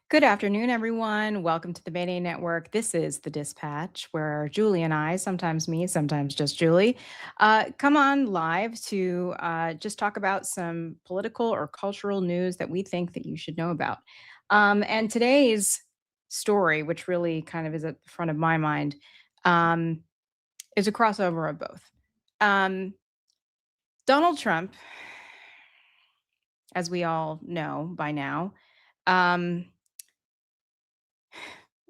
Good afternoon, everyone. Welcome to the Mayday Network. This is The Dispatch, where Julie and I, sometimes me, sometimes just Julie, come on live to just talk about some political or cultural news that we think that you should know about. And today's story, which really kind of is at the front of my mind, um, is a crossover of both. Um, Donald Trump, as we all know by now, um,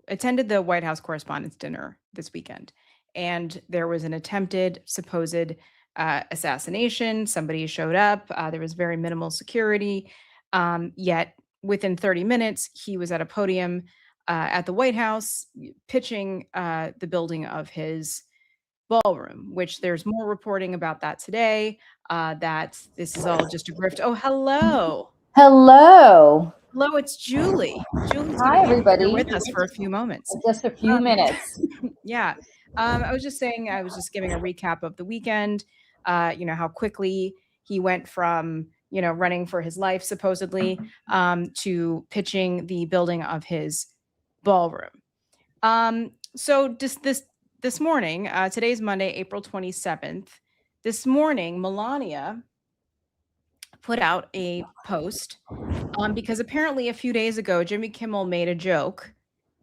attended the White House Correspondents' Dinner this weekend, and there was an attempted, supposed assassination. Somebody showed up. There was very minimal security. Yet within 30 minutes, he was at a podium at the White House pitching the building of his ballroom, which there's more reporting about that today, that this is all just a grift. Oh, hello. Hello. Hello, it's Julie. Julie's going to Hi, be here everybody. with us for a few moments. Just a few Um, minutes. yeah. I was just saying, I was just giving a recap of the weekend, how quickly he went from, running for his life, supposedly, to pitching the building of his ballroom. So just this morning, today's Monday, April 27th. This morning, Melania put out a post because apparently a few days ago, Jimmy Kimmel made a joke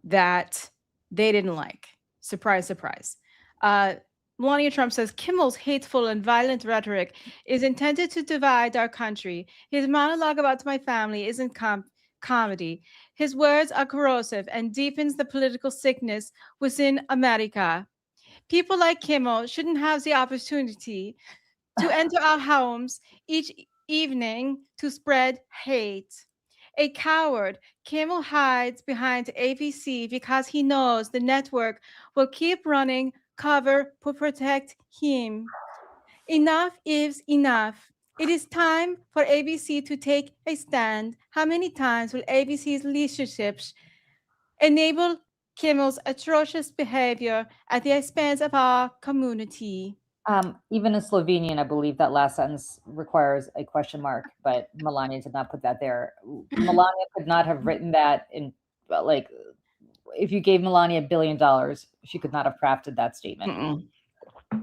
that they didn't like. Surprise, surprise. Uh, Melania Trump says Kimmel's hateful and violent rhetoric is intended to divide our country. His monologue about my family isn't comedy. His words are corrosive and deepens the political sickness within America. People like Kimmel shouldn't have the opportunity to enter our homes each evening to spread hate. A coward, Kimmel hides behind ABC because he knows the network will keep running cover to protect him. Enough is enough. It is time for ABC to take a stand. How many times will ABC's leadership enable Kimmel's atrocious behavior at the expense of our community? Even in Slovenian, I believe that last sentence requires a question mark, but Melania did not put that there. Melania could not have written that like, if you gave Melania $1 billion, she could not have crafted that statement.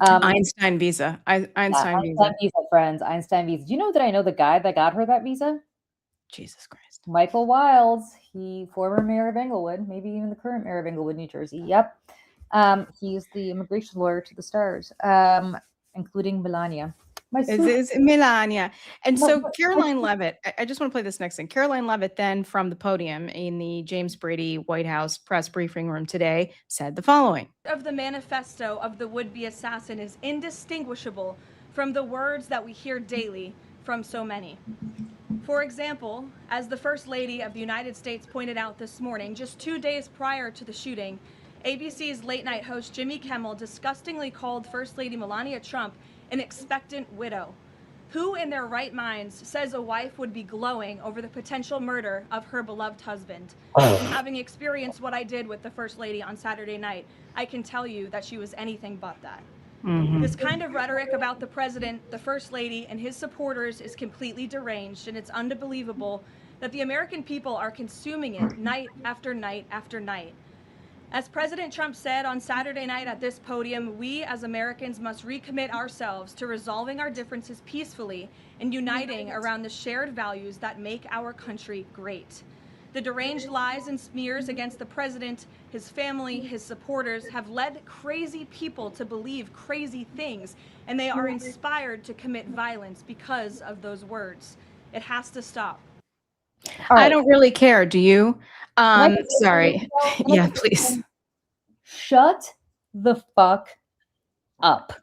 Einstein visa. Einstein visa. Einstein visa, friends. Einstein visa. Do you know that I know the guy that got her that visa? Jesus Christ. Michael Wiles, he former mayor of Englewood, maybe even the current mayor of Englewood, New Jersey. Yep. He's the immigration lawyer to the stars, including Melania. Is Melania. And so Caroline Leavitt, I just want to play this next thing. Caroline Leavitt then from the podium in the James Brady White House press briefing room today said the following. Of the manifesto of the would-be assassin is indistinguishable from the words that we hear daily from so many. For example, as the First Lady of the United States pointed out this morning, just 2 days prior to the shooting, ABC's late-night host Jimmy Kimmel disgustingly called First Lady Melania Trump an expectant widow. Who in their right minds says a wife would be glowing over the potential murder of her beloved husband? Having experienced what I did with the First Lady on Saturday night, I can tell you that she was anything but that. This kind of rhetoric about the president, the First Lady, and his supporters is completely deranged, and it's unbelievable that the American people are consuming it night after night after night. As President Trump said on Saturday night at this podium, we as Americans must recommit ourselves to resolving our differences peacefully and uniting around the shared values that make our country great. The deranged lies and smears against the president, his family, his supporters have led crazy people to believe crazy things, and they are inspired to commit violence because of those words. It has to stop. I don't really care. Do you? Sorry. Yeah, please. Shut the fuck up.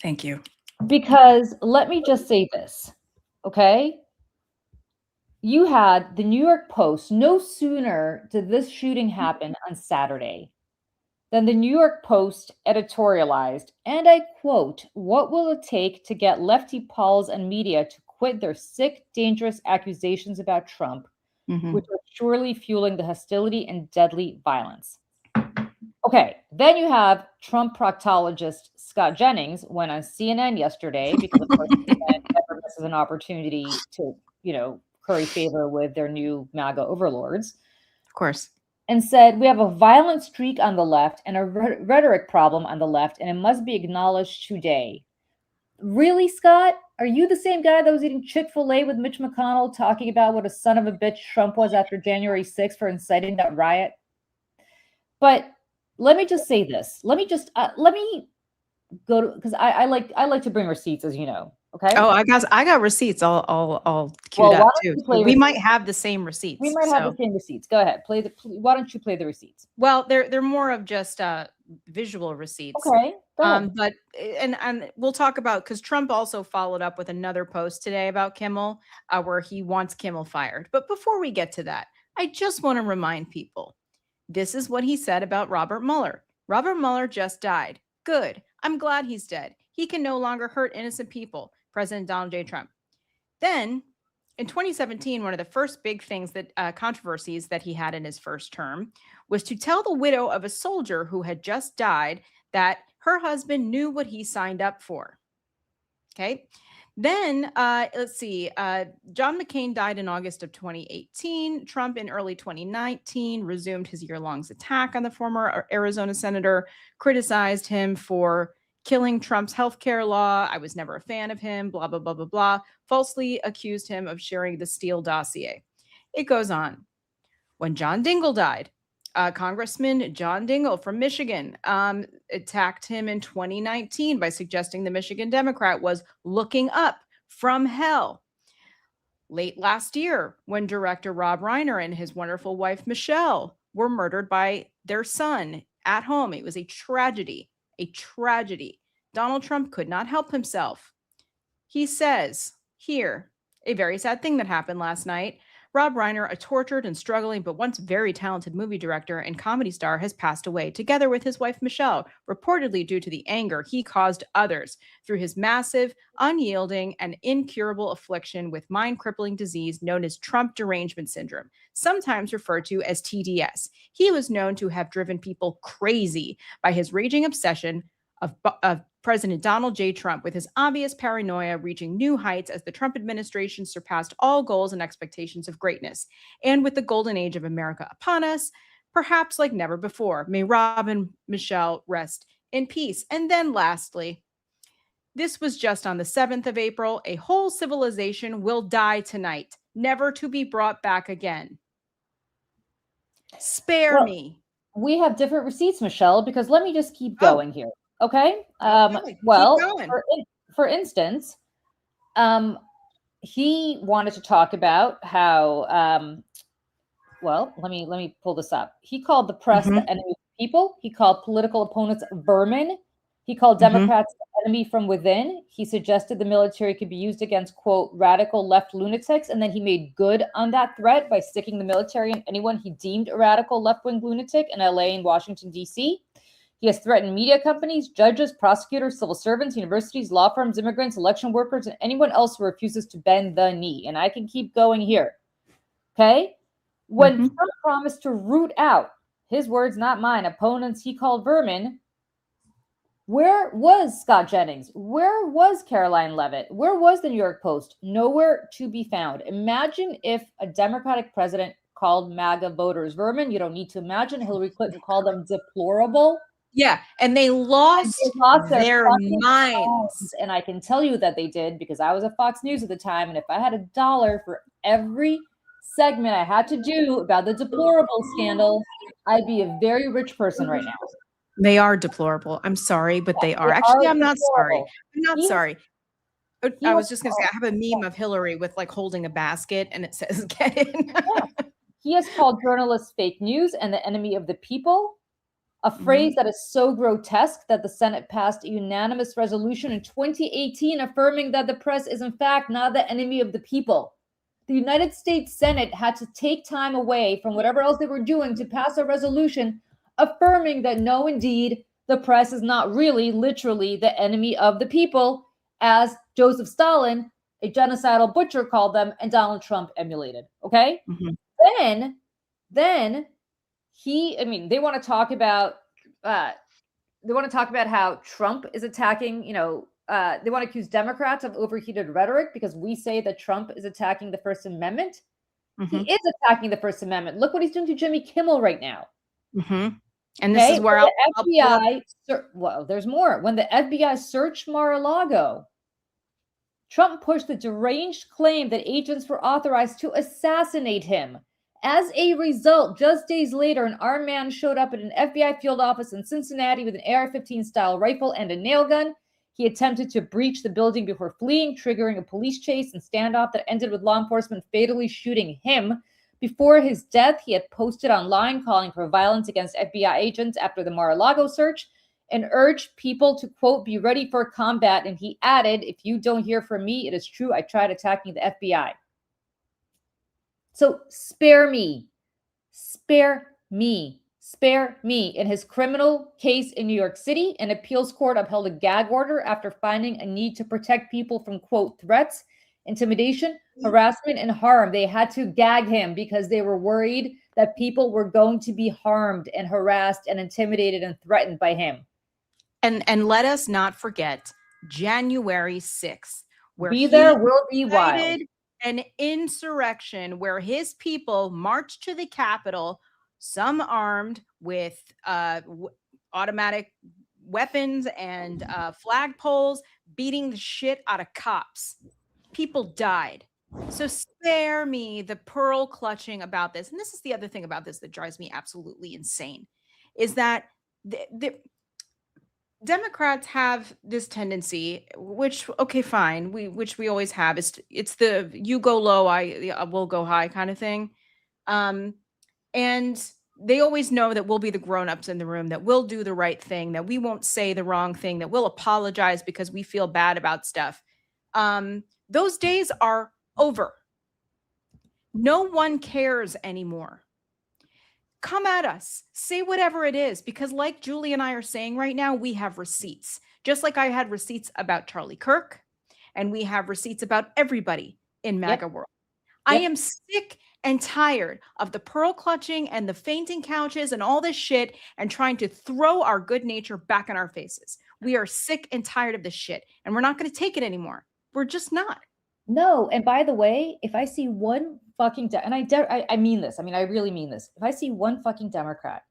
Thank you. Because let me just say this, okay? You had the New York Post, no sooner did this shooting happen on Saturday than the New York Post editorialized, and I quote, "What will it take to get lefty Pauls and media to quit their sick, dangerous accusations about Trump, which are surely fueling the hostility and deadly violence?" Okay, then you have Trump proctologist Scott Jennings went on CNN yesterday because, of course, CNN never misses an opportunity to, curry favor with their new MAGA overlords. Of course. and said, we have a violent streak on the left and a rhetoric problem on the left, and it must be acknowledged today. Really, Scott? Are you the same guy that was eating Chick-fil-A with Mitch McConnell talking about what a son of a bitch Trump was after January 6th for inciting that riot? But let me just say this. Let me go to, because I like to bring receipts, as you know. Okay. Oh, I got receipts all queued Well, why up don't too. you play We receipts? might have the same receipts. We might have the same receipts. Go ahead. Why don't you play the receipts? Well, they're more of just visual receipts. Okay. Go ahead. But and we'll talk about, because Trump also followed up with another post today about Kimmel, where he wants Kimmel fired. But before we get to that, I just want to remind people, this is what he said about Robert Mueller. Robert Mueller just died. Good. I'm glad he's dead. He can no longer hurt innocent people. President Donald J. Trump. Then in 2017, one of the first big things that controversies that he had in his first term was to tell the widow of a soldier who had just died that her husband knew what he signed up for. Okay. Then let's see. John McCain died in August of 2018. Trump in early 2019 resumed his year-long attack on the former Arizona senator, criticized him for killing Trump's healthcare law. I was never a fan of him, blah, blah, blah, blah, blah. Falsely accused him of sharing the Steele dossier. It goes on. When John Dingell died, Congressman John Dingell from Michigan attacked him in 2019 by suggesting the Michigan Democrat was looking up from hell. Late last year, when director Rob Reiner and his wonderful wife Michelle were murdered by their son at home, it was a tragedy. A tragedy. Donald Trump could not help himself. He says here, a very sad thing that happened last night. Rob Reiner, a tortured and struggling but once very talented movie director and comedy star, has passed away, together with his wife Michelle, reportedly due to the anger he caused others through his massive, unyielding, and incurable affliction with mind-crippling disease known as Trump derangement syndrome, sometimes referred to as TDS. He was known to have driven people crazy by his raging obsession of President Donald J. Trump, with his obvious paranoia reaching new heights as the Trump administration surpassed all goals and expectations of greatness. And with the golden age of America upon us, perhaps like never before, may Rob and Michelle rest in peace. And then lastly, this was just on the 7th of April. A whole civilization will die tonight, never to be brought back again. Spare me. We have different receipts, Michelle, because let me just keep going here. Okay. Well, for instance, he wanted to talk about how, well, let me pull this up. He called the press the enemy of the people. He called political opponents vermin. He called Democrats the enemy from within. He suggested the military could be used against, quote, radical left lunatics. And then he made good on that threat by sticking the military and anyone he deemed a radical left-wing lunatic in LA and Washington, D.C. He has threatened media companies, judges, prosecutors, civil servants, universities, law firms, immigrants, election workers, and anyone else who refuses to bend the knee. And I can keep going here. Okay? When Trump promised to root out, his words, not mine, opponents he called vermin, where was Scott Jennings? Where was Caroline Leavitt? Where was the New York Post? Nowhere to be found. Imagine if a Democratic president called MAGA voters vermin. You don't need to imagine. Hillary Clinton called them deplorable. Yeah, and they lost their minds. And I can tell you that they did, because I was at Fox News at the time, and if I had $1 for every segment I had to do about the deplorable scandal, I'd be a very rich person right now. They are deplorable. I'm sorry, but they are. Actually, I'm not sorry. I'm not sorry. I was just going to say, I have a meme of Hillary with like holding a basket and it says, get in. He has called journalists fake news and the enemy of the people. A phrase that is so grotesque that the Senate passed a unanimous resolution in 2018 affirming that the press is in fact not the enemy of the people. The United States Senate had to take time away from whatever else they were doing to pass a resolution affirming that no, indeed, the press is not really, literally the enemy of the people, as Joseph Stalin, a genocidal butcher, called them, and Donald Trump emulated. Okay? Then they want to talk about how Trump is attacking, they want to accuse Democrats of overheated rhetoric because we say that Trump is attacking the First Amendment. Mhm. He is attacking the First Amendment. Look what he's doing to Jimmy Kimmel right now. Mhm. And this is Okay, where when I'll the pull up. FBI, well, there's more. When the FBI searched Mar-a-Lago, Trump pushed the deranged claim that agents were authorized to assassinate him. As a result, just days later, an armed man showed up at an FBI field office in Cincinnati with an AR-15 style rifle and a nail gun. He attempted to breach the building before fleeing, triggering a police chase and standoff that ended with law enforcement fatally shooting him. Before his death, he had posted online calling for violence against FBI agents after the Mar-a-Lago search and urged people to, quote, be ready for combat. And he added, if you don't hear from me, it is true, I tried attacking the FBI. So spare me. In his criminal case in New York City, an appeals court upheld a gag order after finding a need to protect people from, quote, threats, intimidation, harassment, and harm. They had to gag him because they were worried that people were going to be harmed and harassed and intimidated and threatened by him. And let us not forget January 6th, where Be he there will be wild. incited an insurrection where his people marched to the Capitol, some armed with automatic weapons and flagpoles, beating the shit out of cops. People died. So spare me the pearl clutching about this. And this is the other thing about this that drives me absolutely insane, is that the Democrats have this tendency, which, okay, fine, which we always have, is it's the you go low, I will go high kind of thing. And they always know that we'll be the grown-ups in the room, that we'll do the right thing, that we won't say the wrong thing, that we'll apologize because we feel bad about stuff. Those days are over. No one cares anymore. Come at us, say whatever it is, because like Julie and I are saying right now, we have receipts. Just like I had receipts about Charlie Kirk, and we have receipts about everybody in MAGA world. I am sick and tired of the pearl clutching and the fainting couches and all this shit and trying to throw our good nature back in our faces. We are sick and tired of this shit, and we're not going to take it anymore. We're just not. No, and by the way, if I see one fucking and I mean this. I mean, I really mean this. If I see one fucking Democrat,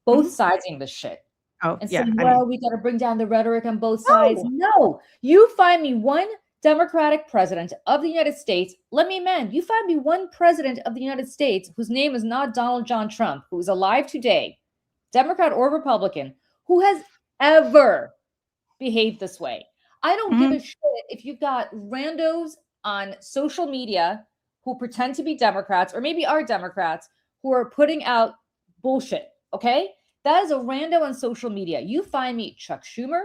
both siding this shit, and saying, well, we got to bring down the rhetoric on both sides. No, you find me one Democratic president of the United States. Let me amend. You find me one president of the United States whose name is not Donald John Trump, who is alive today, Democrat or Republican, who has ever behaved this way. I don't give a shit if you've got randos on social media who pretend to be Democrats or maybe are Democrats who are putting out bullshit, okay? That is a rando on social media. You find me Chuck Schumer,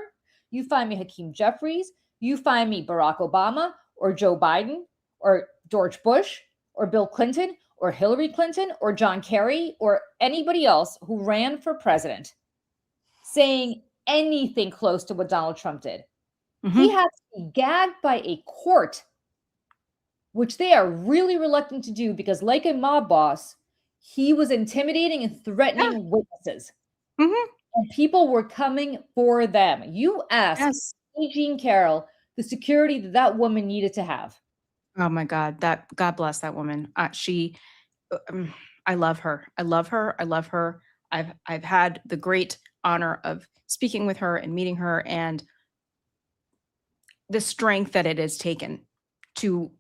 you find me Hakeem Jeffries, you find me Barack Obama or Joe Biden or George Bush or Bill Clinton or Hillary Clinton or John Kerry or anybody else who ran for president saying anything close to what Donald Trump did. He had to be gagged by a court, which they are really reluctant to do because, like a mob boss, he was intimidating and threatening witnesses. And people were coming for them. You asked Jean Carroll the security that woman needed to have. Oh my God, God bless that woman. I love her. I love her. I love her. I've had the great honor of speaking with her and meeting her, and the strength that it has taken to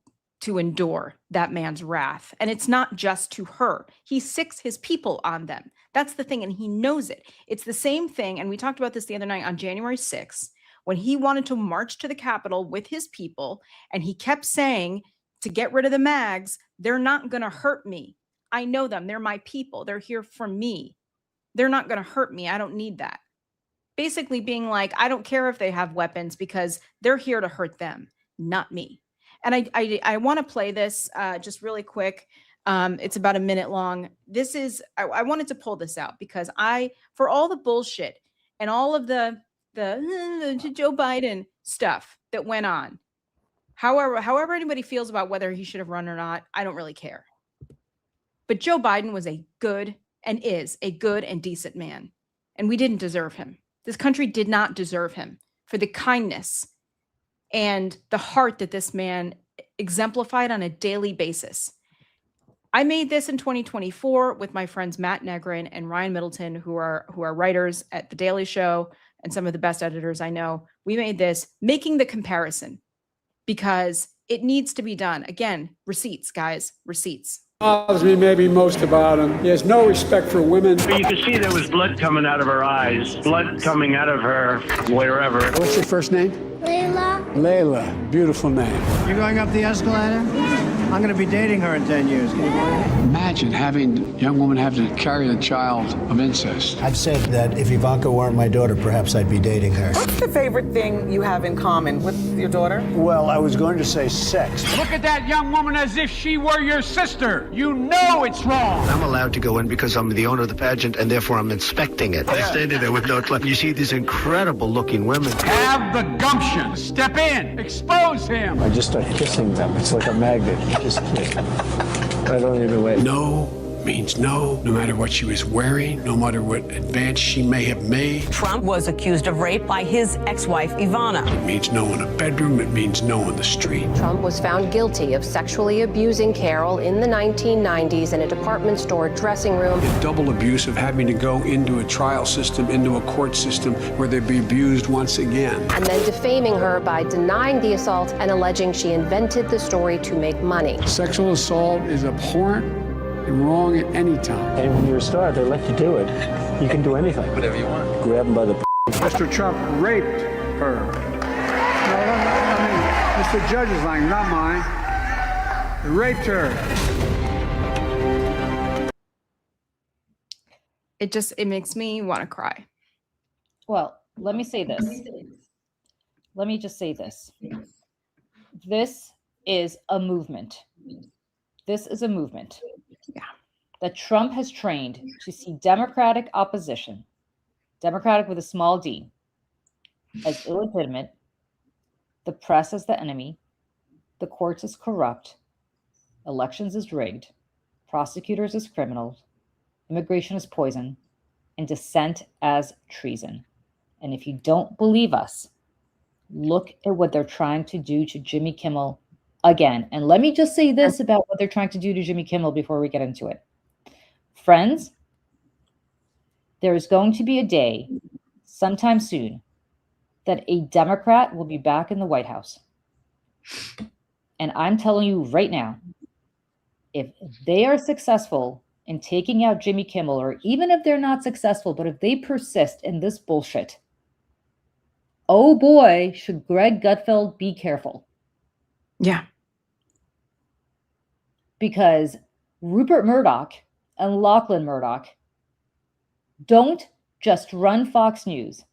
endure that man's wrath. And it's not just to her. He sicks his people on them. That's the thing, and he knows it. It's the same thing, and we talked about this the other night on January 6th, when he wanted to march to the Capitol with his people, and he kept saying to get rid of the mags, they're not going to hurt me. I know them. They're my people. They're here for me. They're not going to hurt me. I don't need that. Basically being like, I don't care if they have weapons because they're here to hurt them, not me. And I want to play this just really quick. It's about a minute long. This is, I wanted to pull this out because for all the bullshit and all of the Joe Biden stuff that went on, however anybody feels about whether he should have run or not, I don't really care. But Joe Biden was a good and is a good and decent man. And we didn't deserve him. This country did not deserve him for the kindness and the heart that this man exemplified on a daily basis. I made this in 2024 with my friends Matt Negrin and Ryan Middleton, who are writers at The Daily Show and some of the best editors I know. We made this making the comparison because it needs to be done. Again, receipts, guys, receipts. Bothers me maybe most about him. He has no respect for women. But you could see there was blood coming out of her eyes, blood coming out of her wherever. What's your first name? Layla. Layla. Beautiful name. You going up the escalator? I'm going to be dating her in 10 years. Can you believe it? Imagine having a young woman have to carry a child of incest. I've said that if Ivanka weren't my daughter, perhaps I'd be dating her. What's the favorite thing you have in common with your daughter? Well, I was going to say sex. Look at that young woman as if she were your sister. You know it's wrong. I'm allowed to go in because I'm the owner of the pageant, and therefore I'm inspecting it. I'm standing there with no clue. You see these incredible looking women. Have the gumption. Step in. Expose him. I just start kissing them. It's like a magnet. You just kiss. I don't even wait. No means no, no matter what she was wearing, no matter what advance she may have made. Trump was accused of rape by his ex-wife, Ivana. It means no in a bedroom, it means no in the street. Trump was found guilty of sexually abusing Carol in the 1990s in a department store dressing room. The double abuse of having to go into a trial system, into a court system where they'd be abused once again. And then defaming her by denying the assault and alleging she invented the story to make money. Sexual assault is abhorrent and wrong at any time. And when you're a star, they let you do it. You can do anything. Whatever you want. Grab them by the Mr. Trump raped her. No, I mean, Mr. Judge's language, not mine. He raped her. It makes me want to cry. Well, let me say this. Let me just say this. This is a movement. This is a movement that Trump has trained to see Democratic opposition, Democratic with a small d, as illegitimate, the press as the enemy, the courts as corrupt, elections as rigged, prosecutors as criminals, immigration as poison, and dissent as treason. And if you don't believe us, look at what they're trying to do to Jimmy Kimmel again. And let me just say this about what they're trying to do to Jimmy Kimmel before we get into it. Friends, there is going to be a day sometime soon that a Democrat will be back in the White House. And I'm telling you right now, if they are successful in taking out Jimmy Kimmel, or even if they're not successful, but if they persist in this bullshit, oh boy, should Greg Gutfeld be careful. Yeah. Because Rupert Murdoch and Lachlan Murdoch don't just run Fox News.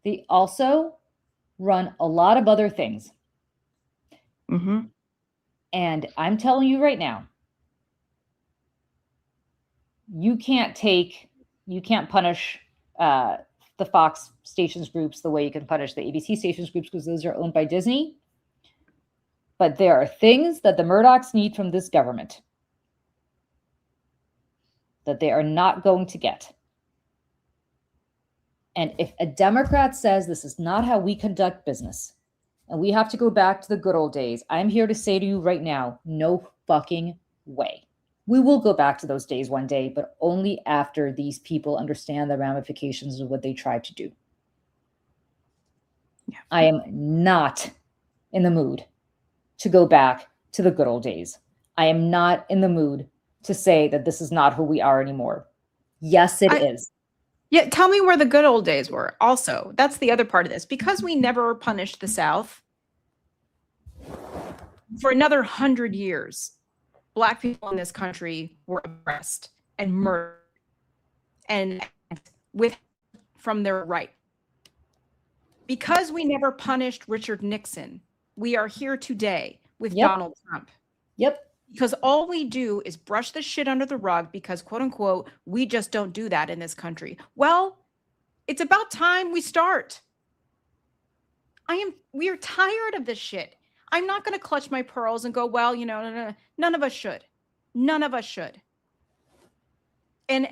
They also run a lot of other things. Mm-hmm. And I'm telling you right now, you can't punish the Fox stations groups the way you can punish the ABC stations groups, because those are owned by Disney. But there are things that the Murdochs need from this government that they are not going to get. And if a Democrat says this is not how we conduct business, and we have to go back to the good old days, I'm here to say to you right now, no fucking way. We will go back to those days one day, but only after these people understand the ramifications of what they tried to do. Yeah. I am not in the mood to go back to the good old days. I am not in the mood to say that this is not who we are anymore. Yes, it is. Yeah, tell me where the good old days were. Also, that's the other part of this. Because we never punished the South, for another 100 years, Black people in this country were oppressed and murdered and from their right. Because we never punished Richard Nixon, we are here today with Donald Trump. Yep. Because all we do is brush the shit under the rug because, quote unquote, we just don't do that in this country. Well, it's about time we start. We are tired of this shit. I'm not going to clutch my pearls and go, well, no. None of us should. None of us should. And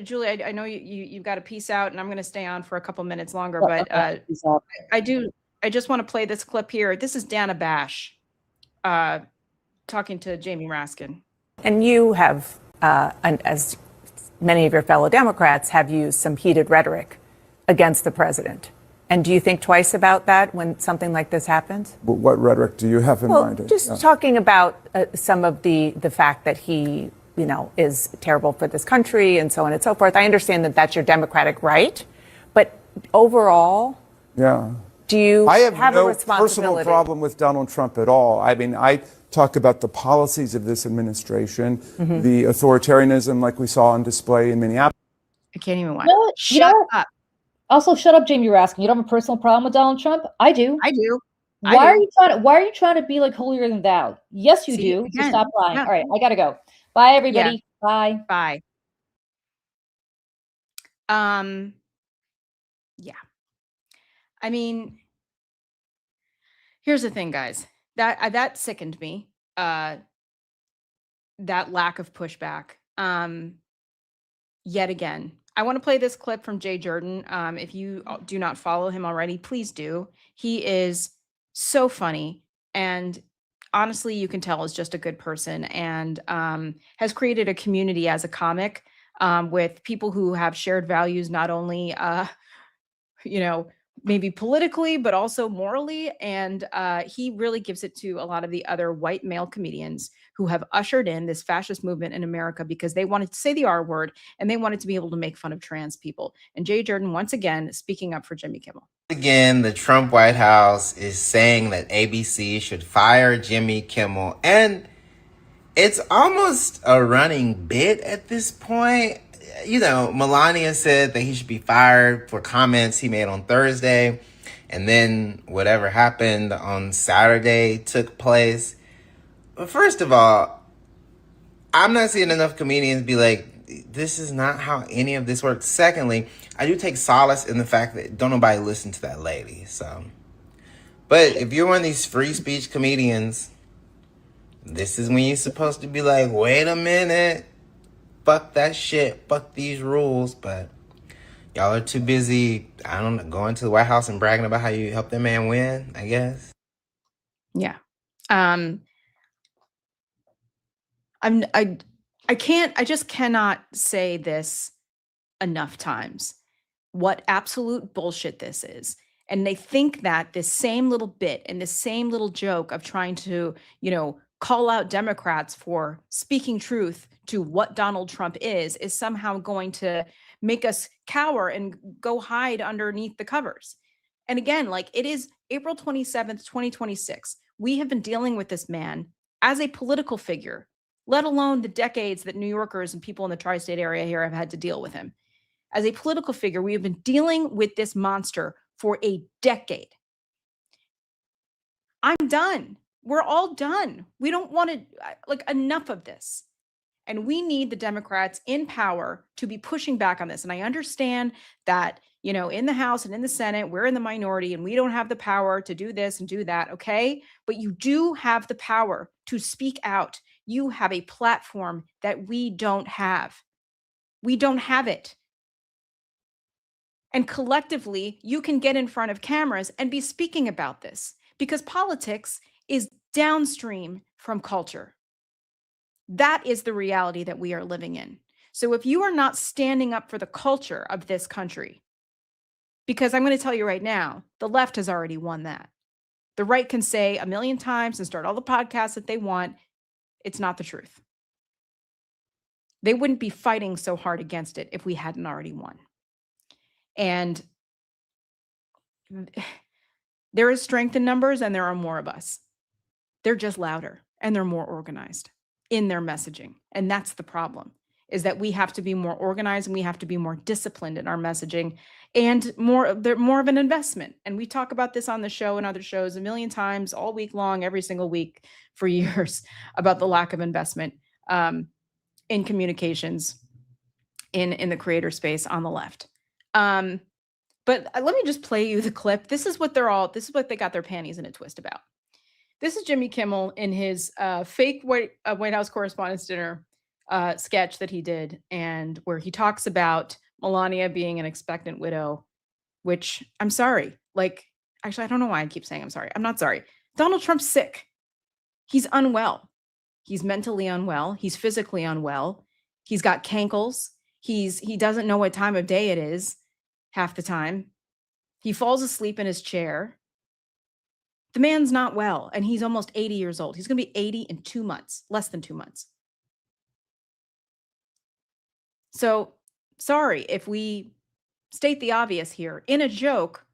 Julie, I know you've got to peace out, and I'm going to stay on for a couple minutes longer, but I just want to play this clip here. This is Dana Bash talking to Jamie Raskin. And you have, and as many of your fellow Democrats, have used some heated rhetoric against the president. And do you think twice about that when something like this happens? What rhetoric do you have in mind? Just talking about some of the fact that he, is terrible for this country and so on and so forth. I understand that that's your democratic right, but overall, do you I have a no responsibility? personal problem with Donald Trump at all. I mean, I talk about the policies of this administration, the authoritarianism like we saw on display in Minneapolis. I can't even watch. Shut up. Also, shut up, Jamie Raskin. You don't have a personal problem with Donald Trump? I do. I do. Why are you trying to be like holier than thou? Yes, you do. So stop lying. Yeah. All right, I gotta go. Bye, everybody. Yeah. Bye. Yeah. I mean, here's the thing, guys. That sickened me. That lack of pushback. Yet again. I want to play this clip from Jay Jordan. If you do not follow him already, please do. He is so funny, and honestly, you can tell is just a good person, and has created a community as a comic with people who have shared values, not only maybe politically, but also morally. And he really gives it to a lot of the other white male comedians who have ushered in this fascist movement in America because they wanted to say the R word and they wanted to be able to make fun of trans people. And Jay Jordan, once again, speaking up for Jimmy Kimmel. Again, the Trump White House is saying that ABC should fire Jimmy Kimmel. And it's almost a running bit at this point. Melania said that he should be fired for comments he made on Thursday. And then whatever happened on Saturday took place. But first of all, I'm not seeing enough comedians be like, this is not how any of this works. Secondly, I do take solace in the fact that don't nobody listen to that lady. So, but if you're one of these free speech comedians, this is when you're supposed to be like, wait a minute. Fuck that shit. Fuck these rules. But y'all are too busy, going to the White House and bragging about how you helped that man win, I guess. Yeah. I just cannot say this enough times. What absolute bullshit this is. And they think that this same little bit and this same little joke of trying to, call out Democrats for speaking truth to what Donald Trump is somehow going to make us cower and go hide underneath the covers. And again, it is April 27th, 2026. We have been dealing with this man as a political figure, let alone the decades that New Yorkers and people in the tri-state area here have had to deal with him. As a political figure, we have been dealing with this monster for a decade. I'm done. We're all done. We don't want to, enough of this. And we need the Democrats in power to be pushing back on this. And I understand that, in the House and in the Senate, we're in the minority and we don't have the power to do this and do that. Okay. But you do have the power to speak out. You have a platform that we don't have. We don't have it. And collectively, you can get in front of cameras and be speaking about this because politics is downstream from culture. That is the reality that we are living in. So if you are not standing up for the culture of this country, because I'm going to tell you right now, the left has already won that. The right can say a million times and start all the podcasts that they want. It's not the truth. They wouldn't be fighting so hard against it if we hadn't already won. And there is strength in numbers and there are more of us. They're just louder and they're more organized in their messaging. And that's the problem, is that we have to be more organized and we have to be more disciplined in our messaging and they're more of an investment. And we talk about this on the show and other shows a million times all week long, every single week for years about the lack of investment in communications in the creator space on the left. But let me just play you the clip. This is what they got their panties in a twist about. This is Jimmy Kimmel in his fake White House Correspondents' Dinner sketch that he did, and where he talks about Melania being an expectant widow, which I'm sorry. Actually, I don't know why I keep saying I'm sorry. I'm not sorry. Donald Trump's sick. He's unwell. He's mentally unwell. He's physically unwell. He's got cankles. He doesn't know what time of day it is half the time. He falls asleep in his chair. The man's not well, and he's almost 80 years old. He's going to be 80 in 2 months, less than 2 months. So, sorry if we state the obvious here in a joke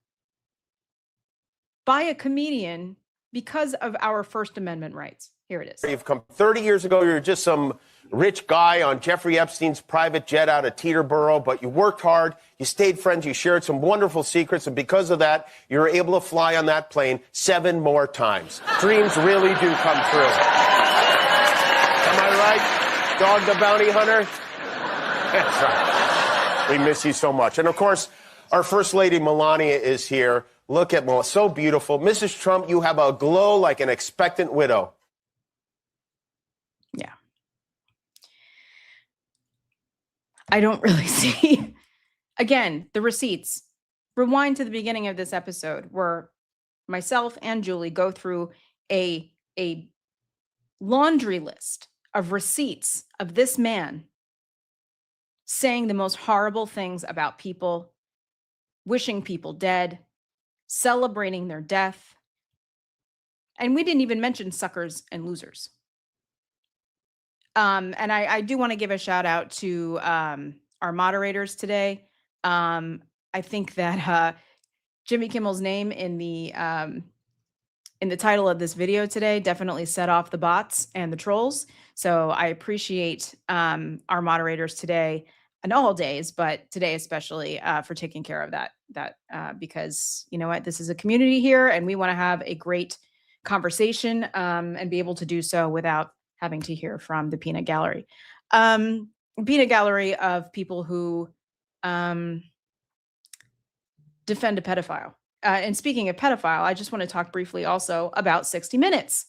by a comedian because of our First Amendment rights. Here it is. You've come 30 years ago, you were just some rich guy on Jeffrey Epstein's private jet out of Teterboro, but you worked hard, you stayed friends, you shared some wonderful secrets, and because of that, you were able to fly on that plane 7 more times. Dreams really do come true. Am I right, Dog the Bounty Hunter? That's right. We miss you so much. And of course, our First Lady Melania is here. Look at Melania, so beautiful. Mrs. Trump, you have a glow like an expectant widow. Yeah. I don't really see, again, the receipts. Rewind to the beginning of this episode where myself and Julie go through a laundry list of receipts of this man saying the most horrible things about people, wishing people dead, celebrating their death. And we didn't even mention suckers and losers. And I do want to give a shout out to our moderators today. I think that Jimmy Kimmel's name in the title of this video today definitely set off the bots and the trolls. So I appreciate our moderators today and all days, but today especially for taking care of that because you know what, this is a community here and we want to have a great conversation and be able to do so without having to hear from the peanut gallery. Peanut gallery of people who defend a pedophile. And speaking of pedophile, I just want to talk briefly also about 60 Minutes.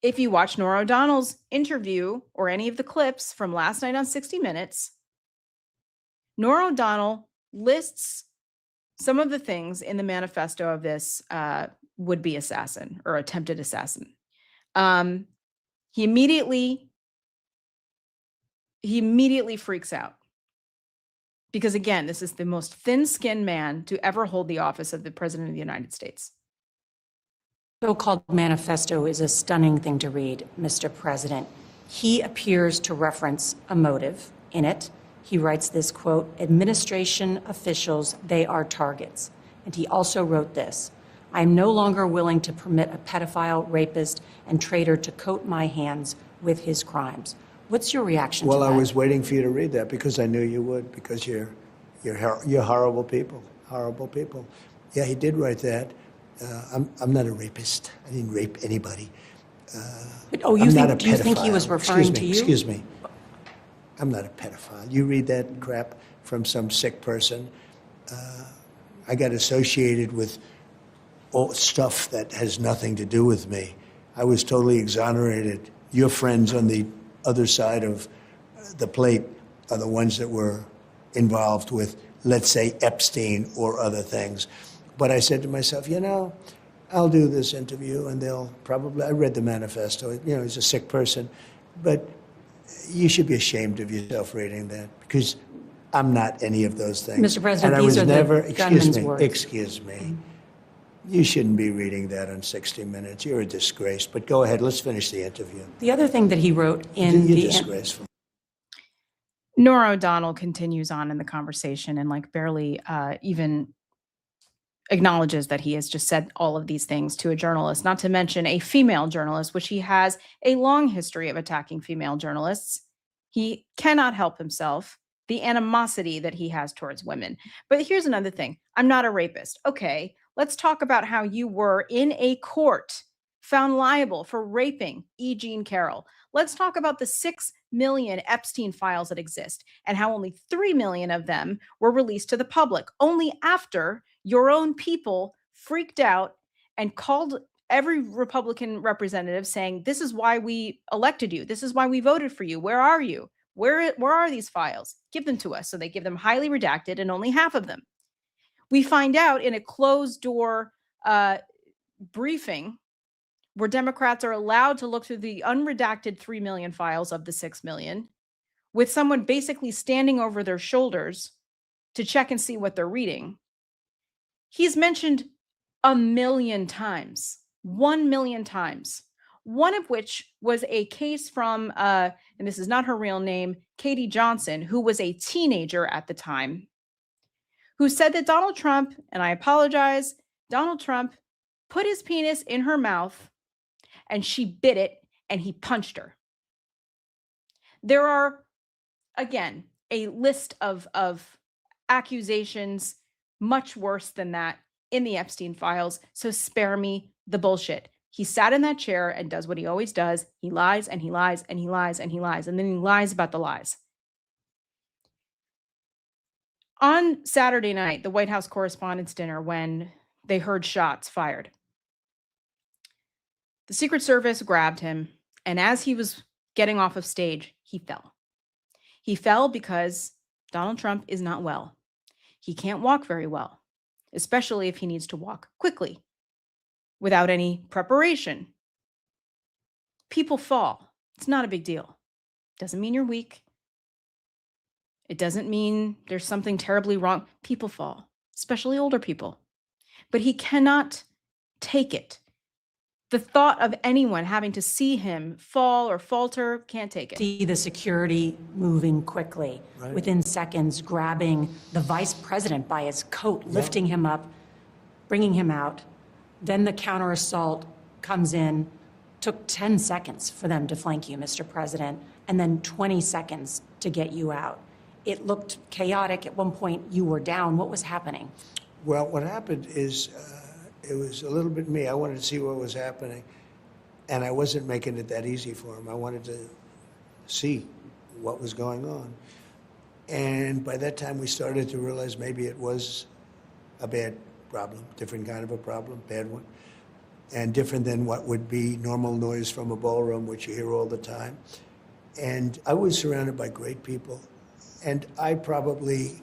If you watch Norah O'Donnell's interview or any of the clips from last night on 60 Minutes, Norah O'Donnell lists some of the things in the manifesto of this would-be assassin or attempted assassin. He immediately freaks out because, again, this is the most thin-skinned man to ever hold the office of the President of the United States. So-called manifesto is a stunning thing to read, Mr. President. He appears to reference a motive in it. He writes this, quote, administration officials, they are targets. And he also wrote this, I am no longer willing to permit a pedophile, rapist, and traitor to coat my hands with his crimes. What's your reaction to that? Well, I was waiting for you to read that because I knew you would, because you're horrible people, horrible people. Yeah, he did write that. I'm not a rapist. I didn't rape anybody. Do you think he was referring to you? Excuse me. I'm not a pedophile. You read that crap from some sick person. I got associated with all stuff that has nothing to do with me. I was totally exonerated. Your friends on the other side of the plate are the ones that were involved with, let's say, Epstein or other things. But I said to myself, you know, I'll do this interview and they'll probably, I read the manifesto, you know, he's a sick person, but you should be ashamed of yourself reading that because I'm not any of those things. Mr. President, and I these was are never, the gunman's words. Excuse me. You shouldn't be reading that on 60 Minutes. You're a disgrace. But go ahead, let's finish the interview. The other thing that he wrote in You're disgraceful. Norah O'Donnell continues on in the conversation and like barely even acknowledges that he has just said all of these things to a journalist, not to mention a female journalist, which he has a long history of attacking female journalists. He cannot help himself, the animosity that he has towards women. But here's another thing. I'm not a rapist. Okay, let's talk about how you were in a court found liable for raping E. Jean Carroll. Let's talk about the 6 million Epstein files that exist and how only 3 million of them were released to the public, only after your own people freaked out and called every Republican representative saying, this is why we elected you. This is why we voted for you. Where are you? Where are these files? Give them to us. So they give them highly redacted and only half of them. We find out in a closed door briefing where Democrats are allowed to look through the unredacted 3 million files of the 6 million, with someone basically standing over their shoulders to check and see what they're reading. He's mentioned 1 million times, 1 million times, one of which was a case from, and this is not her real name, Katie Johnson, who was a teenager at the time, who said that Donald Trump, and I apologize, Donald Trump put his penis in her mouth and she bit it and he punched her. There are, again, a list of accusations much worse than that in the Epstein files, so spare me the bullshit. He sat in that chair and does what he always does. He lies and he lies and he lies and he lies, and then he lies about the lies. On Saturday night, the White House Correspondents' Dinner, when they heard shots fired, the Secret Service grabbed him, and as he was getting off of stage, he fell. He fell because Donald Trump is not well. He can't walk very well, especially if he needs to walk quickly without any preparation. People fall. It's not a big deal. Doesn't mean you're weak. It doesn't mean there's something terribly wrong. People fall, especially older people. But he cannot take it. The thought of anyone having to see him fall or falter, can't take it. See the security moving quickly, within seconds, grabbing the vice president by his coat, lifting him up, bringing him out. Then the counter assault comes in. Took 10 seconds for them to flank you, Mr. President, and then 20 seconds to get you out. It looked chaotic. At one point, you were down. What was happening? Well, what happened is it was a little bit me. I wanted to see what was happening, and I wasn't making it that easy for him. I wanted to see what was going on. And by that time, we started to realize maybe it was a bad problem, different kind of a problem, bad one, and different than what would be normal noise from a ballroom, which you hear all the time. And I was surrounded by great people, and I probably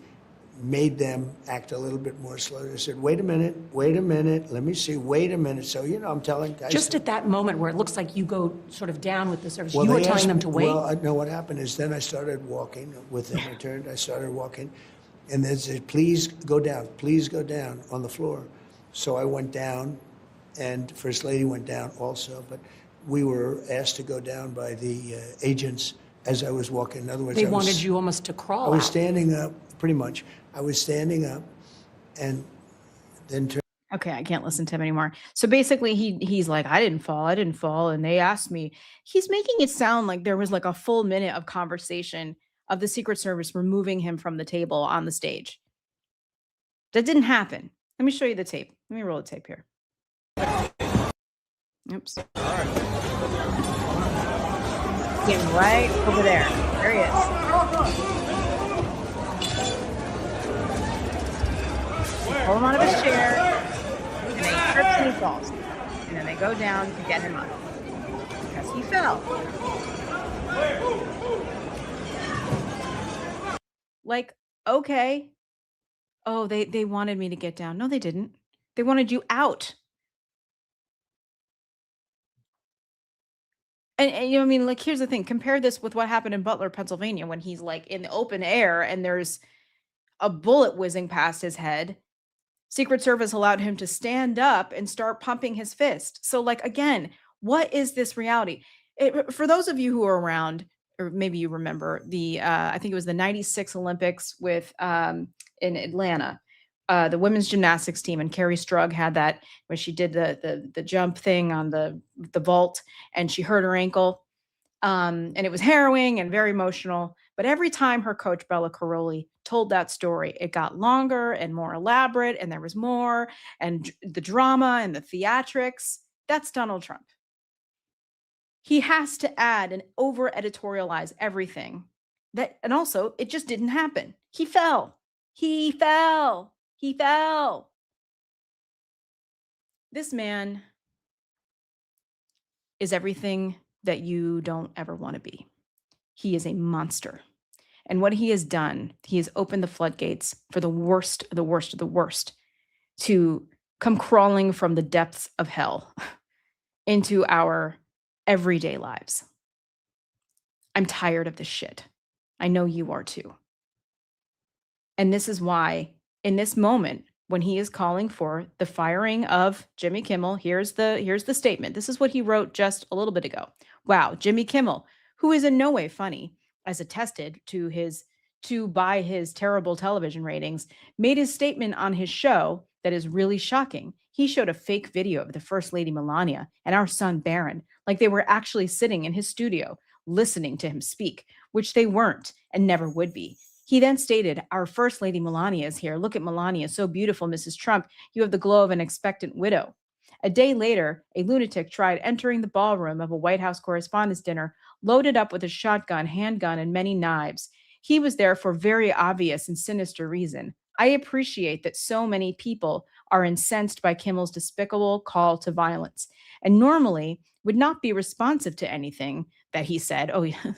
made them act a little bit more slowly. I said, wait a minute, let me see, wait a minute. So, I'm telling guys. Just at that moment where it looks like you go sort of down with the service, you were telling them to wait? Well, no, what happened is then I started walking with them. I started walking, and they said, please go down on the floor. So I went down, and First Lady went down also, but we were asked to go down by the agents as I was walking. In other words, they wanted you almost to crawl I was out. standing up, pretty much. I was standing up, and then Okay, I can't listen to him anymore. So basically, he's like, I didn't fall. And they asked me. He's making it sound like there was like a full minute of conversation of the Secret Service removing him from the table on the stage. That didn't happen. Let me show you the tape. Let me roll the tape here. Oops. Getting right over there. There he is. Pull him out of his chair, and they trips and he falls. And then they go down to get him up because he fell. Like, okay. Oh, they wanted me to get down. No, they didn't. They wanted you out. And I mean, like, here's the thing. Compare this with what happened in Butler, Pennsylvania, when he's like in the open air and there's a bullet whizzing past his head. Secret Service allowed him to stand up and start pumping his fist. So, like, again, what is this reality? For those of you who are around, or maybe you remember I think it was the 96 Olympics with in Atlanta, the women's gymnastics team, and Carrie Strug had that when she did the jump thing on the vault, and she hurt her ankle, and it was harrowing and very emotional. But every time her coach Bella Caroli told that story, it got longer and more elaborate, and there was more, and the drama and the theatrics. That's Donald Trump. He has to add and over editorialize everything. And also, it just didn't happen. He fell. This man is everything that you don't ever want to be. He is a monster. And what he has done, he has opened the floodgates for the worst of the worst to come crawling from the depths of hell into our everyday lives. I'm tired of this shit. I know you are too. And this is why, in this moment, when he is calling for the firing of Jimmy Kimmel, here's the statement. This is what he wrote just a little bit ago. Wow, Jimmy Kimmel, who is in no way funny, as attested by his terrible television ratings, made his statement on his show that is really shocking. He showed a fake video of the First Lady Melania and our son Barron, like they were actually sitting in his studio listening to him speak, which they weren't and never would be. He then stated, our First Lady Melania is here. Look at Melania, so beautiful, Mrs. Trump. You have the glow of an expectant widow. A day later, a lunatic tried entering the ballroom of a White House Correspondents' Dinner, loaded up with a shotgun, handgun, and many knives. He was there for very obvious and sinister reason. I appreciate that so many people are incensed by Kimmel's despicable call to violence, and normally would not be responsive to anything that he said. Oh, yeah.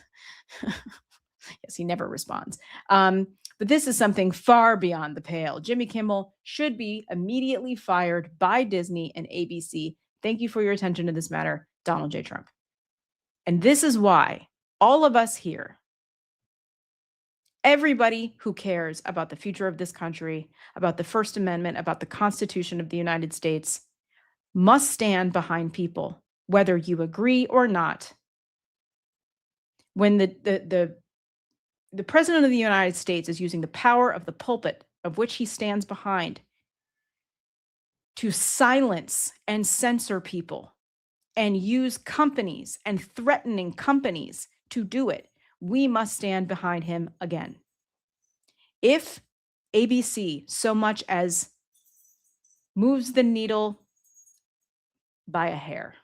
Yes, he never responds. But this is something far beyond the pale. Jimmy Kimmel should be immediately fired by Disney and ABC. Thank you for your attention to this matter, Donald J. Trump. And this is why all of us here, everybody who cares about the future of this country, about the First Amendment, about the Constitution of the United States, must stand behind people, whether you agree or not. When the president of the United States is using the power of the pulpit, of which he stands behind, to silence and censor people and use companies and threatening companies to do it, we must stand behind him again. If ABC so much as moves the needle by a hair,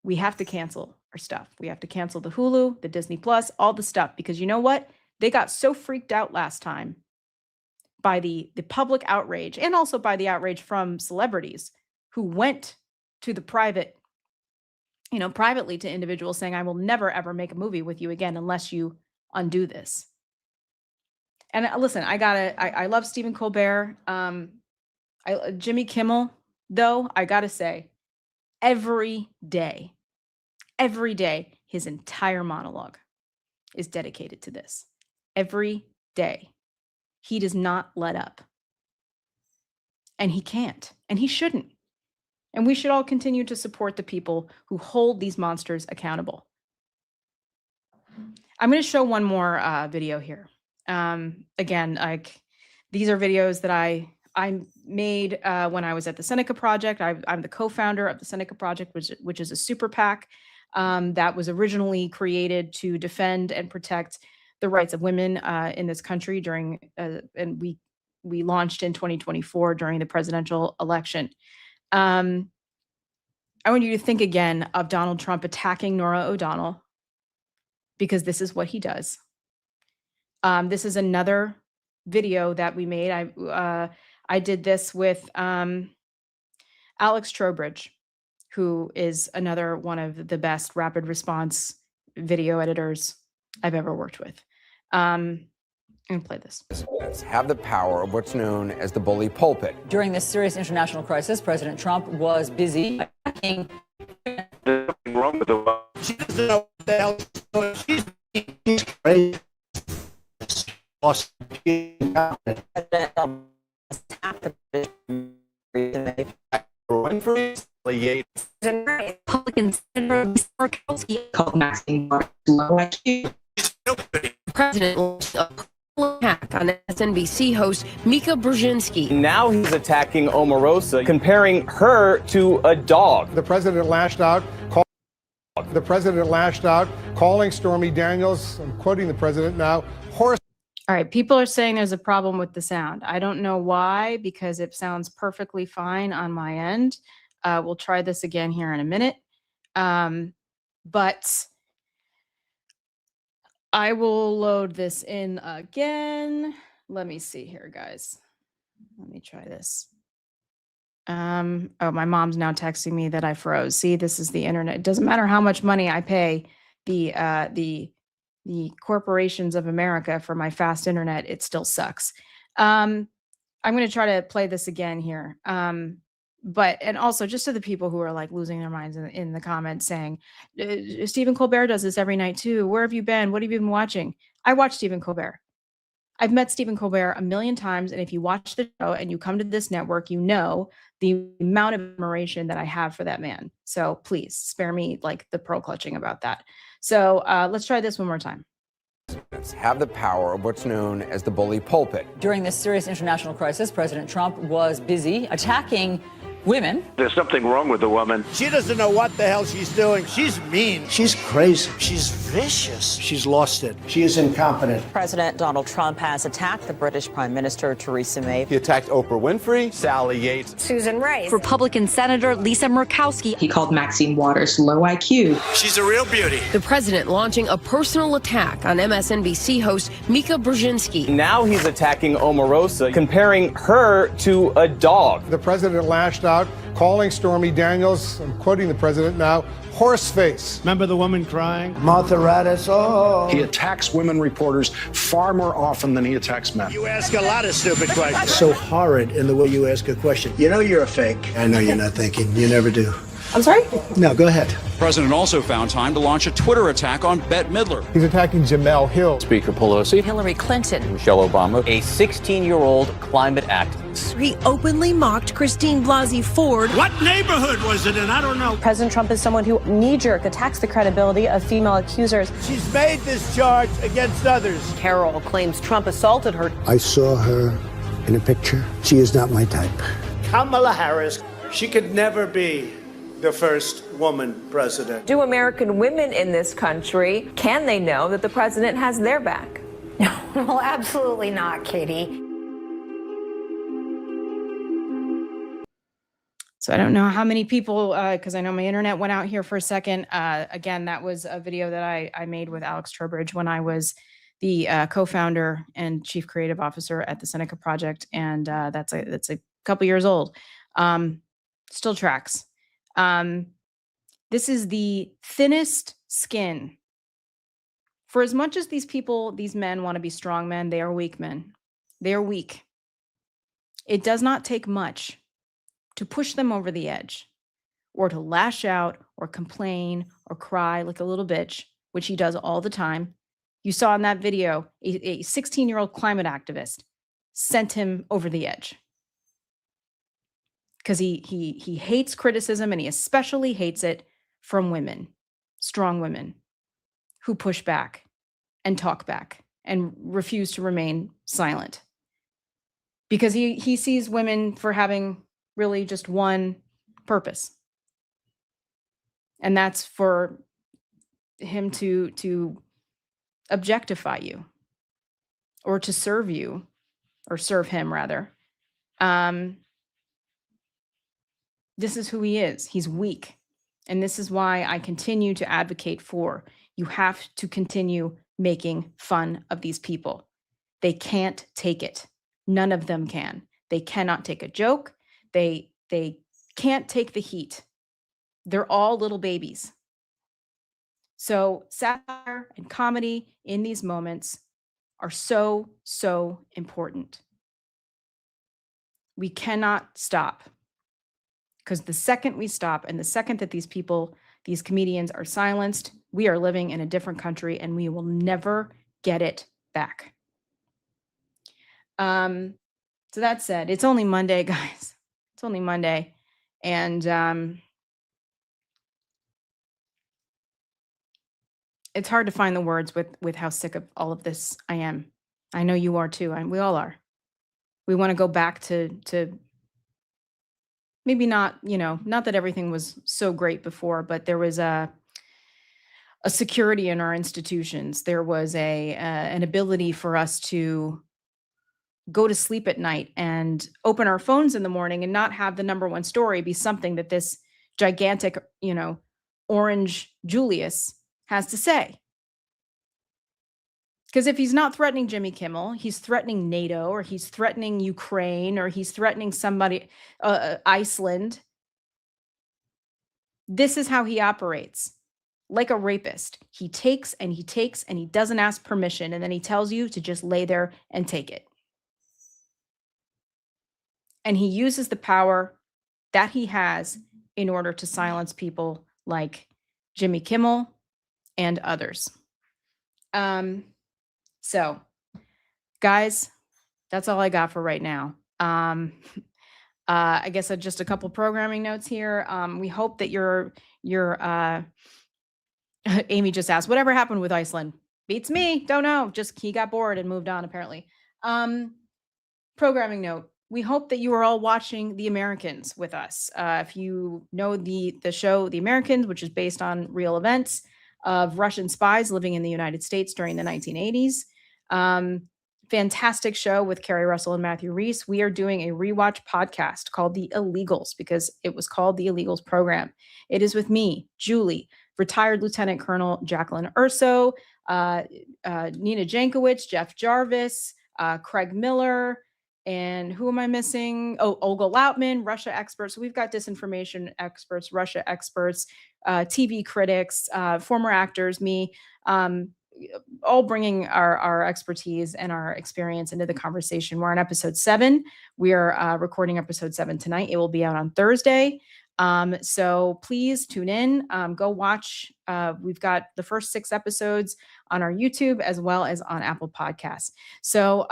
we have to cancel our stuff. We have to cancel the Hulu, the Disney Plus, all the stuff, because you know what? They got so freaked out last time by the public outrage and also by the outrage from celebrities who went to the privately to individuals saying, I will never, ever make a movie with you again unless you undo this. And listen, I love Stephen Colbert. Jimmy Kimmel, though, I gotta say, every day, his entire monologue is dedicated to this. Every day. He does not let up. And he can't, and he shouldn't. And we should all continue to support the people who hold these monsters accountable. I'm going to show one more video here. Again, these are videos that I made when I was at the Seneca Project. I'm the co-founder of the Seneca Project, which is a super PAC that was originally created to defend and protect the rights of women in this country during, and we launched in 2024 during the presidential election. I want you to think again of Donald Trump attacking Norah O'Donnell, because this is what he does. This is another video that we made. I did this with Alex Trowbridge, who is another one of the best rapid response video editors I've ever worked with. I'm going to play this. Have the power of what's known as the bully pulpit. During this serious international crisis, President Trump was busy attacking. Wrong with the She doesn't know what the hell she's crazy. Republican Senator Murkowski called Maxine President attack on MSNBC host Mika Brzezinski. Now he's attacking Omarosa, comparing her to a dog. The president lashed out, calling Stormy Daniels, I'm quoting the president now, horse. All right, people are saying there's a problem with the sound. I don't know why, because it sounds perfectly fine on my end. We'll try this again here in a minute. But I will load this in again. Let me see here, guys. Let me try this. Oh, my mom's now texting me that I froze. See, this is the internet. It doesn't matter how much money I pay the corporations of America for my fast internet, it still sucks. I'm going to try to play this again here. But, and also just to the people who are like losing their minds in the comments saying, Stephen Colbert does this every night too. Where have you been? What have you been watching? I watch Stephen Colbert. I've met Stephen Colbert a million times. And if you watch the show and you come to this network, you know the amount of admiration that I have for that man. So please spare me like the pearl clutching about that. So let's try this one more time. Have the power of what's known as the bully pulpit. During this serious international crisis, President Trump was busy attacking women. There's something wrong with the woman. She doesn't know what the hell she's doing. She's mean. She's crazy. She's vicious. She's lost it. She is incompetent. President Donald Trump has attacked the British Prime Minister Theresa May. He attacked Oprah Winfrey, Sally Yates, Susan Rice, Republican Senator Lisa Murkowski. He called Maxine Waters low IQ. She's a real beauty. The president launching a personal attack on MSNBC host Mika Brzezinski. Now he's attacking Omarosa, comparing her to a dog. The president lashed out, calling Stormy Daniels, I'm quoting the president now, horseface. Remember the woman crying? Martha Raddatz, oh. He attacks women reporters far more often than he attacks men. You ask a lot of stupid questions. So horrid in the way you ask a question. You know you're a fake. I know you're not thinking. You never do. I'm sorry? No, go ahead. The president also found time to launch a Twitter attack on Bette Midler. He's attacking Jamel Hill. Speaker Pelosi, Hillary Clinton. Michelle Obama, A 16-year-old climate activist. He openly mocked Christine Blasey Ford. What neighborhood was it in? I don't know. President Trump is someone who knee-jerk attacks the credibility of female accusers. She's made this charge against others. Carol claims Trump assaulted her. I saw her in a picture. She is not my type. Kamala Harris, she could never be the first woman president. Do American women in this country, can they know that the president has their back? No, absolutely not, Katie. So I don't know how many people, because I know my internet went out here for a second. Again, that was a video that I made with Alex Trowbridge when I was the co-founder and chief creative officer at the Seneca Project, and that's a couple years old. Still tracks. This is the thinnest skin. For as much as these people, these men want to be strong men, they are weak men. They are weak. It does not take much to push them over the edge, or to lash out or complain or cry like a little bitch, which he does all the time. You saw in that video, a 16-year-old climate activist sent him over the edge. Because he hates criticism, and he especially hates it from women, strong women, who push back and talk back and refuse to remain silent. Because he sees women for having really just one purpose. And that's for him to objectify you, or to serve you, or serve him rather. This is who he is. He's weak. And this is why I continue to advocate for, you have to continue making fun of these people. They can't take it. None of them can. They cannot take a joke. They can't take the heat. They're all little babies. So satire and comedy in these moments are so, so important. We cannot stop. Because the second we stop, and the second that these people, these comedians are silenced, we are living in a different country, and we will never get it back. So that said, it's only Monday, guys. It's only Monday. And it's hard to find the words with how sick of all of this I am. I know you are too, and we all are. We want to go back to maybe not, not that everything was so great before, but there was a security in our institutions. There was an ability for us to go to sleep at night and open our phones in the morning and not have the number one story be something that this gigantic, orange Julius has to say. Because if he's not threatening Jimmy Kimmel, he's threatening NATO, or he's threatening Ukraine, or he's threatening somebody, Iceland. This is how he operates. Like a rapist. He takes and he takes and he doesn't ask permission, and then he tells you to just lay there and take it. And he uses the power that he has in order to silence people like Jimmy Kimmel and others. So, guys, that's all I got for right now. I guess just a couple programming notes here. We hope that your Amy just asked, whatever happened with Iceland? Beats me. Don't know. Just he got bored and moved on, apparently. Programming note. We hope that you are all watching The Americans with us. If you know the show The Americans, which is based on real events of Russian spies living in the United States during the 1980s. Fantastic show with Kerry Russell and Matthew Reese. We are doing a rewatch podcast called The Illegals because it was called The Illegals Program. It is with me, Julie, retired Lieutenant Colonel Jacqueline Urso, Nina Jankowicz, Jeff Jarvis, Craig Miller, and who am I missing? Oh, Olga Lautman, Russia experts. So we've got disinformation experts, Russia experts, TV critics, former actors, me, all bringing our expertise and our experience into the conversation. We're on episode 7. We are recording episode 7 tonight. It will be out on Thursday. So please tune in, go watch. We've got the first 6 episodes on our YouTube as well as on Apple Podcasts. So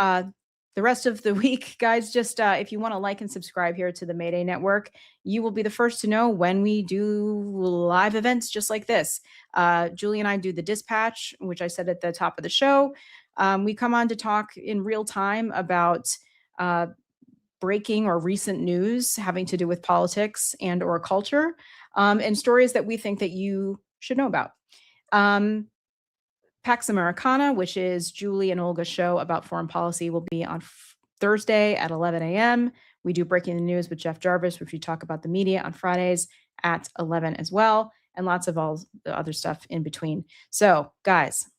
the rest of the week, guys, just if you want to like and subscribe here to the Mayday Network, you will be the first to know when we do live events just like this. Julie and I do the dispatch, which I said at the top of the show. We come on to talk in real time about breaking or recent news having to do with politics and or culture, and stories that we think that you should know about. Pax Americana, which is Julie and Olga's show about foreign policy, will be on Thursday at 11 a.m. We do Breaking the News with Jeff Jarvis, which we talk about the media on Fridays at 11 as well, and lots of all the other stuff in between. So, guys,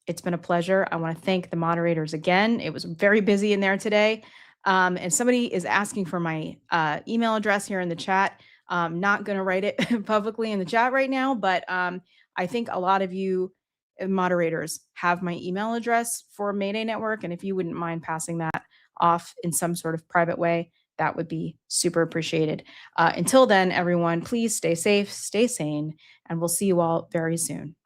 it's been a pleasure. I want to thank the moderators again. It was very busy in there today. And somebody is asking for my email address here in the chat. I'm not going to write it publicly in the chat right now, but I think a lot of you moderators have my email address for Mayday Network. And if you wouldn't mind passing that off in some sort of private way, that would be super appreciated. Until then, everyone, please stay safe, stay sane, and we'll see you all very soon.